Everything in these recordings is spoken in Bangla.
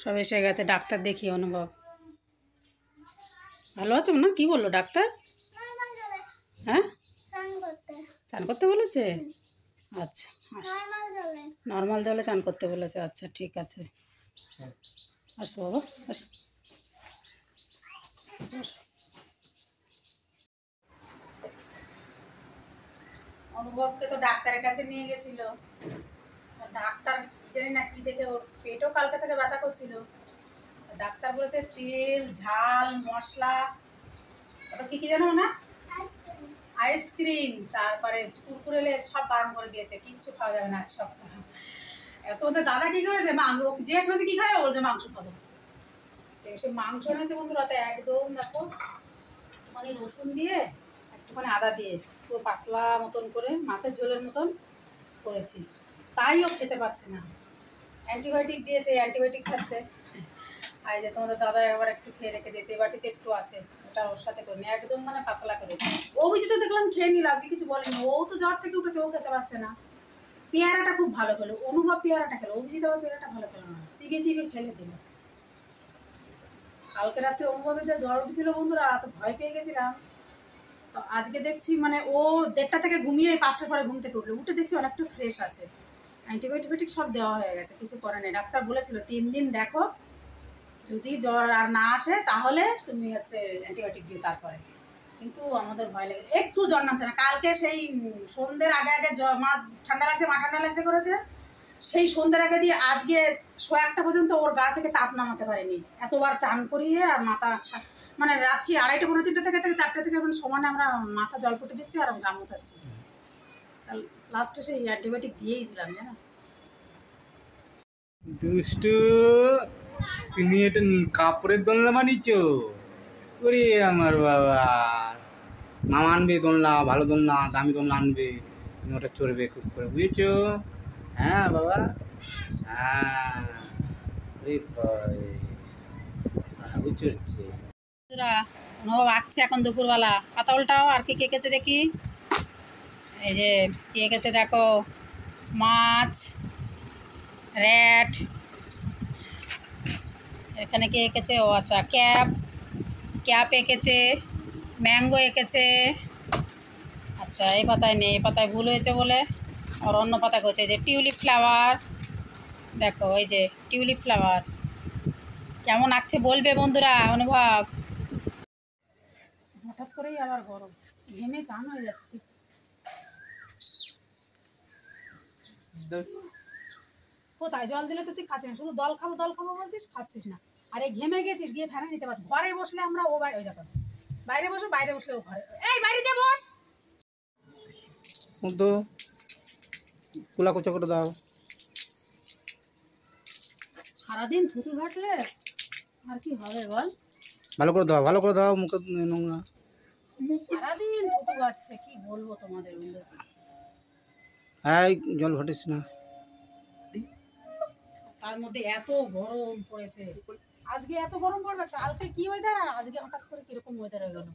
সব এসে গেছে। ডাক্তার দেখি অনুভব ভালো আছো না? কি বললো ডাক্তার? হ্যাঁ, চান করতে বলেছে। আচ্ছা, নর্মাল জলে চান করতে বলেছে। আচ্ছা ঠিক আছে, আসো বাবা, আসো। অনুভবকে তো ডাক্তারের কাছে নিয়ে গেছিল। ডাক্তার জানি না কি দেখে ওর পেটও কালকে থেকে ব্যথা করছিল। ডাক্তার বলেছে তেল ঝাল মশলা, ওটা কি কি জানো না, আইসক্রিম, তারপরে কুরকুরে লেজ সব বারণ করে দিয়েছে, কিচ্ছু খাওয়া যাবে না এক সপ্তাহ। তোমাদের দাদা কি করেছে, মাংস জিজ্ঞেস করেছে কি খায়, বলছে মাংস খাবো। সে মাংস এনেছে বন্ধুরা, তো একদম দেখো একটুখানি রসুন দিয়ে একটুখানি আদা দিয়ে পুরো পাতলা মতন করে মাছের ঝোলের মতন করেছি, তাই ও খেতে পারছে না। অ্যান্টিবায়োটিক দিয়েছে, অ্যান্টিবায়োটিক খাচ্ছে। আর যে তোমাদের দাদা একবার একটু খেয়ে রেখে দিয়েছে, এই বাটিতে একটু আছে, ওটা ওর সাথে করে নি, একদম মানে পাতলা করে। অভিজিৎ তো দেখলাম খেয়ে নিল, আজকে কিছু বলেনি, ও তো জ্বর থেকে উঠেছে, ও খেতে পারছে না। পেয়ারাটা খুব ভালো খেলো, অনুভব পেয়ারাটা খেলো, অভিজিৎ আবার পেয়ারাটা ভালো খেলো না, চিবিয়ে চিবিয়ে ফেলে দিল। কালকে রাত্রে অনুভবের যা জ্বর উঠেছিল বন্ধুরা, তো ভয় পেয়ে গেছিলাম। তো আজকে দেখছি মানে ও 1:30 থেকে ঘুমিয়ে 5টার পরে ঘুম থেকে উঠলো, উঠে দেখছি অনেকটা ফ্রেশ আছে। অ্যান্টিবায়োটিক সব দেওয়া হয়ে গেছে, কিছু করে নেই। ডাক্তার বলেছিল 3 দিন দেখো, যদি জ্বর আর না আসে তাহলে তুমি হচ্ছে অ্যান্টিবায়োটিক দিও তারপরে। কিন্তু আমাদের ভয় লাগে, একটু জ্বর নামছে না। কালকে সেই সন্ধ্যের আগে আগে মা ঠান্ডা লাগছে করেছে, সেই সন্ধ্যের আগে দিয়ে আজকে 1:30 পর্যন্ত ওর গা থেকে তাপ নামাতে পারেনি। এতবার চান করিয়ে আর মাথা মানে রাত্রি 2:30 পৌনে 3টে থেকে 4টে থেকে এখন সমানে আমরা মাথা জল ফুটে দিচ্ছি আর গা মোছাচ্ছি। লাস্টে সেই অ্যান্টিবায়োটিক দিয়েই দিলাম জানো। দুষ্টু, তুমি এটা কাপড়ের দোলনা বানিয়েছো? ওরে আমার বাবা, মামা আনবে দোলনা, ভালো দোলনা, দামি দোলনা আনবে, তুমি ওটা চড়বে খুব করে, বুঝেছো? হ্যাঁ বাবা, হ্যাঁ, চড়ছে। অনুভব আঁকছে এখন দুপুরবেলা, পাতা উল্টাও আর কি এঁকেছে দেখি। এই যে কি এঁকেছে দেখো, মাছ, র্যাট, এখানে কি এঁকেছে, ও আচ্ছা ক্যাপ এঁকেছে, ম্যাঙ্গো এঁকেছে। আচ্ছা এই পাতায় নেই, এই পাতায় ভুল হয়েছে বলে আর অন্য পাতায় করেছে। এই যে টিউলিপ ফ্লাওয়ার, দেখো এই যে টিউলিপ ফ্লাওয়ার। কেমন আঁকছে বলবে বন্ধুরা। অনুভব হঠাৎ করেই আবার গরম, ঘেমে চান হয়ে যাচ্ছে। কোথায় জল দিলে তো তুই খাচ্ছিস না, শুধু দল খাবো বলছিস, খাচ্ছিস না। আর এই ঘেমে গেছিস, গিয়ে ফ্যানের নিচে বস। ঘরে বসলে আমরা ও ওই দেখো বাইরে বসো, বাইরে বসলে ও ঘরে, এই বাইরে যা বস। তো কুলা কুচা করে দাও। সারাদিন থুতু ঘাটলে আর কি হবে বল। ভালো করে দাও, ভালো করে দাও, মুখে নোংরা। সারাদিন থুতু ঘাটছে, কি বলবো তোমাদের বন্ধুরা। হ্যাঁ, জল ঘটিস না। তার মধ্যে এত গরম পড়েছে, আজকে এত গরম পড়বে, কালকে কি ওয়েদার আর আজকে হঠাৎ করে কিরকম ওয়েদার হয়ে গেল।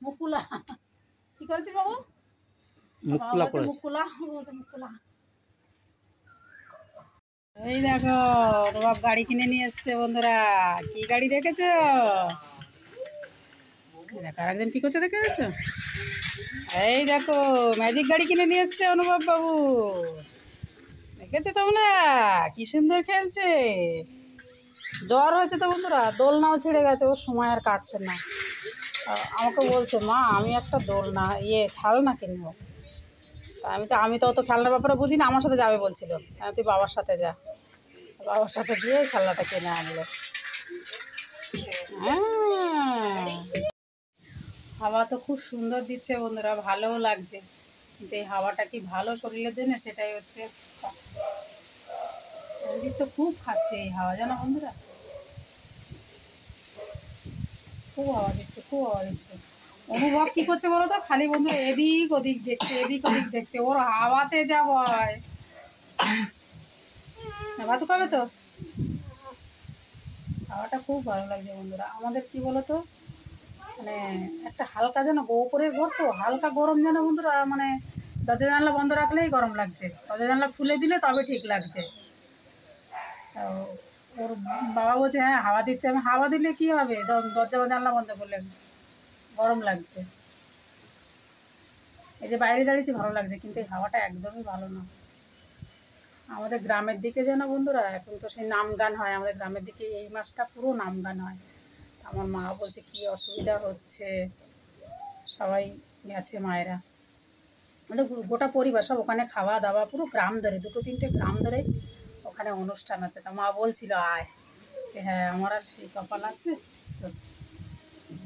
মুকুলা কি করেছিস বাবু? মুকুলা করেছে। মুকুলা এই দেখো রবাব গাড়ি কিনে নিয়ে এসছে বন্ধুরা। কি গাড়ি দেখেছো? দেখো আরেকজন কি করছে দেখে যাচ্ছ, এই দেখো ম্যাজিক গাড়ি কিনে নিয়ে এসছে অনুভব বাবু। দেখেছো তোমরা কি সুন্দর খেলছে। জ্বর হয়েছে তো বন্ধুরা, দোলনাও ছিঁড়ে গেছে, ওর সময় আর কাটছে না। আমাকে বলছে মা আমি একটা দোলনা খেলনা কিনবো। আমি তো অত খেলনার ব্যাপারে বুঝি না, আমার সাথে যাবে বলছিল। হ্যাঁ তুই বাবার সাথে যা, বাবার সাথে গিয়ে খেলনাটা কিনে আনলো। হ্যাঁ, হাওয়া তো খুব সুন্দর দিচ্ছে বন্ধুরা, ভালোও লাগছে, কিন্তু এই হাওয়াটা কি ভালো শরীরের জন্য সেটাই হচ্ছে। অভিজিৎ তো খুব খাচ্ছে এই হাওয়া জানো বন্ধুরা, খুব হাওয়া দিচ্ছে। অনুভব কি করছে বলো তো, খালি বন্ধু এদিক ওদিক দেখছে, ওর হাওয়াতে যা ভয়। ভাত খাবে তো, হাওয়াটা খুব ভালো লাগছে বন্ধুরা। আমাদের কি বলতো, মানে একটা হালকা যেন ওপরের ঘর তো, হালকা গরম যেন বন্ধুরা, মানে দরজা জানলা বন্ধ রাখলেই গরম লাগছে, দরজা জানলা খুলে দিলে তবে ঠিক লাগছে। তো ওর বাবা বলছে হ্যাঁ হাওয়া দিচ্ছে, আমি হাওয়া দিলে কি হবে, দরজা বা জানলা বন্ধ করলেন, গরম লাগছে। এই যে বাইরে দাঁড়িয়েছি ভালো লাগছে, কিন্তু এই হাওয়াটা একদমই ভালো না। আমাদের গ্রামের দিকে যেন বন্ধুরা এখন তো সেই নাম গান হয়, আমাদের গ্রামের দিকে এই মাসটা পুরো নাম গান হয়। আমার মা বলছে কি অসুবিধা হচ্ছে, সবাই গেছে মায়েরা, আমাদের গোটা পরিবার সব ওখানে, খাওয়া দাওয়া পুরো গ্রাম ধরে, 2-3টে গ্রাম ধরে ওখানে অনুষ্ঠান আছে। তা মা বলছিল আয়, যে হ্যাঁ আমার আর সেই কপাল আছে তো।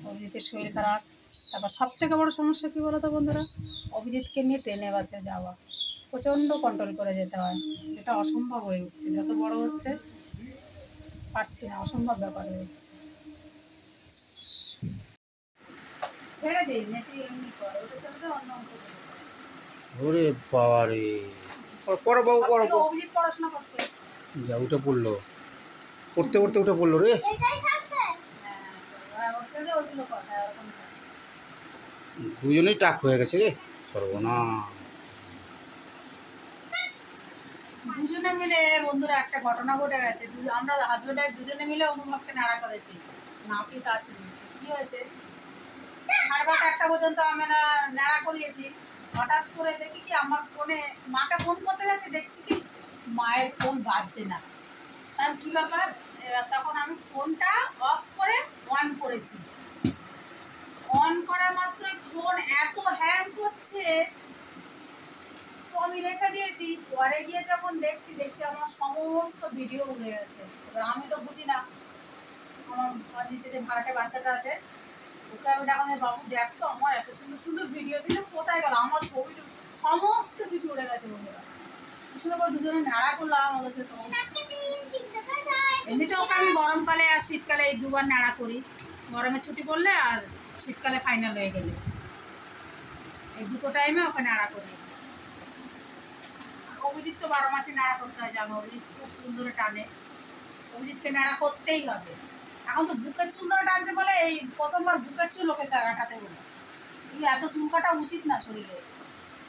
অভিজিতের শরীর খারাপ, তারপর সব থেকে বড়ো সমস্যা কী বলো তো বন্ধুরা, অভিজিৎকে নিয়ে ট্রেনে বাসে যাওয়া প্রচণ্ড কন্ট্রোল করে যেতে হয়, এটা অসম্ভব হয়ে উঠছে, যত বড় হচ্ছে পারছি না, অসম্ভব ব্যাপার হয়ে উঠছে। ছেড়ে দিই নেটি এমনি করে, ওটা ছেড়ে দিয়ে অন্য অঙ্ক করে। ওরে বাবা রে, পড়ো বাবু পড়ো। অভিজিৎ পড়াশোনা করছে, যা উঠে পড়লো, পড়তে পড়তে উঠে পড়লো রে। হ্যাঁ ওর ছেড়ে দিয়ে ওইগুলো কথা ওরকম করে। দুজনেই টাক হয়ে গেছে রে, সর্বনাশ। দুজনে মিলে বন্ধুরা একটা ঘটনা ঘটে গেছে, আমরা হাজব্যান্ড ওয়াইফ দুজনে মিলে অনুভবকে নাড়া করেছি, নাপিত আসেনি। কি হয়েছে, 12:30-1টা পর্যন্ত আমরা নাড়া করিয়েছি। হঠাৎ করে দেখি কি আমার ফোনে, মাকে ফোন করতে যাচ্ছি, দেখছি কি মায়ের ফোন বাজছে না। তার কি ব্যাপার, তখন আমি ফোনটা অফ করে অন করেছি, অন করা মাত্রই ফোন এত হ্যাং করছে, তো আমি রেখে দিয়েছি। পরে গিয়ে যখন দেখছি আমার সমস্ত ভিডিও উড়ে গেছে। এবার আমি তো বুঝি না, আমার নিচে যে ভাড়াটে বাচ্চাটা আছে ওকে আমি ডাকলাম, বাবু দেখ তো আমার এত সুন্দর সুন্দর ভিডিও ছিল কোথায় গেল, আমার ছবি সমস্ত কিছু উড়ে গেছে বন্ধুরা। শুধু দুজনে নাড়া করলাম, এমনিতে ওকে আমি গরমকালে আর শীতকালে এই দুবার নাড়া করি, গরমের ছুটি পড়লে আর শীতকালে ফাইনাল হয়ে গেলে, এই দুটো টাইমে ওকে নাড়া করি। অভিজিৎ তো 12 মাসে নাড়া করতে হয়, জানো অভিজিৎ খুব সুন্দরে টানে, অভিজিৎকে নাড়া করতেই হবে। এখন তো বুকের চুল ধরে টানছে বলে এই প্রথমবার বুকের চুল ওকে কাটাতে বলে, কিন্তু এত চুল কাটা উচিত না, শরীরে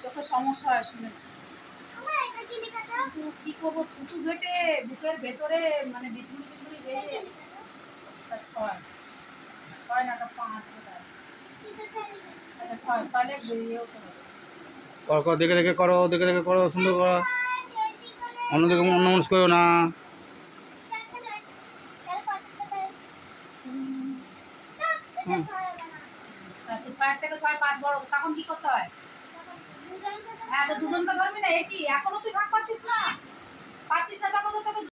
চোখের সমস্যা হয় শুনেছি। কিন্তু কি করবো, থুতু ঘেটে বুকের ভেতরে মানে বিছুড়ি বেরিয়ে 6 না 5 বোধহয়, আচ্ছা 6 লেখ বেরিয়েও করো। দেখে দেখে করো, দেখে দেখে করো, সুন্দর করো, অন্যদিকে অন্য মানুষ করো না। তো 6 থেকে 6 5 বড়, তখন কি করতে হয়? হ্যাঁ তো দুজনকে ধরবি না, একই এখনো তুই ভাগ পাচ্ছিস না তখন তো তোকে